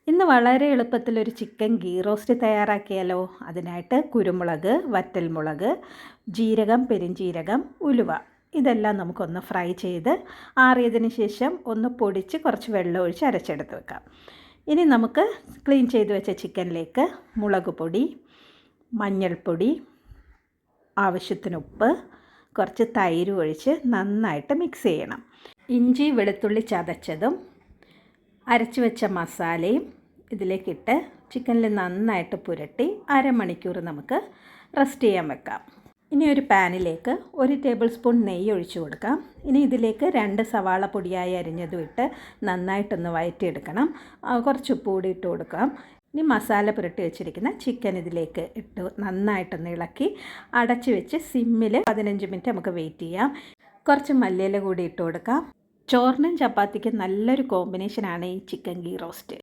ഇന്ന് വളരെ എളുപ്പത്തിലൊരു chicken ghee roast തയ്യാറാക്കിയാലോ. അതിനായിട്ട് കുരുമുളക്, വറ്റൽമുളക്, ജീരകം, പെരുംജീരകം, ഉലുവ ഇതെല്ലാം നമുക്കൊന്ന് ഫ്രൈ ചെയ്ത് ആറിയതിന് ശേഷം ഒന്ന് പൊടിച്ച് കുറച്ച് വെള്ളം ഒഴിച്ച് അരച്ചെടുത്ത് വെക്കാം. ഇനി നമുക്ക് ക്ലീൻ ചെയ്ത് വെച്ച ചിക്കനിലേക്ക് മുളക് പൊടി, മഞ്ഞൾപ്പൊടി, ആവശ്യത്തിന് ഉപ്പ്, കുറച്ച് തൈര് ഒഴിച്ച് നന്നായിട്ട് മിക്സ് ചെയ്യണം. ഇഞ്ചി വെളുത്തുള്ളി ചതച്ചതും അരച്ച് വെച്ച മസാലയും ഇതിലേക്കിട്ട് ചിക്കനിൽ നന്നായിട്ട് പുരട്ടി അരമണിക്കൂർ നമുക്ക് റെസ്റ്റ് ചെയ്യാൻ വെക്കാം. ഇനി ഒരു പാനിലേക്ക് 1 ടേബിൾ സ്പൂൺ നെയ്യ് ഒഴിച്ചു കൊടുക്കാം. ഇനി ഇതിലേക്ക് 2 സവാള പൊടിയായി അരിഞ്ഞതും ഇട്ട് നന്നായിട്ടൊന്ന് വഴറ്റിയെടുക്കണം. കുറച്ച് ഉപ്പ് കൂടി ഇട്ട് കൊടുക്കാം. ഇനി മസാല പുരട്ടി വെച്ചിരിക്കുന്ന ചിക്കൻ ഇതിലേക്ക് ഇട്ട് നന്നായിട്ടൊന്ന് ഇളക്കി അടച്ച് വെച്ച് സിമ്മിൽ 15 മിനിറ്റ് നമുക്ക് വെയിറ്റ് ചെയ്യാം. കുറച്ച് മല്ലിയില കൂടി ഇട്ട് കൊടുക്കാം. ചോറിനും ചപ്പാത്തിക്കും നല്ലൊരു കോമ്പിനേഷനാണ് ഈ ചിക്കൻ ഗീ റോസ്റ്റ്.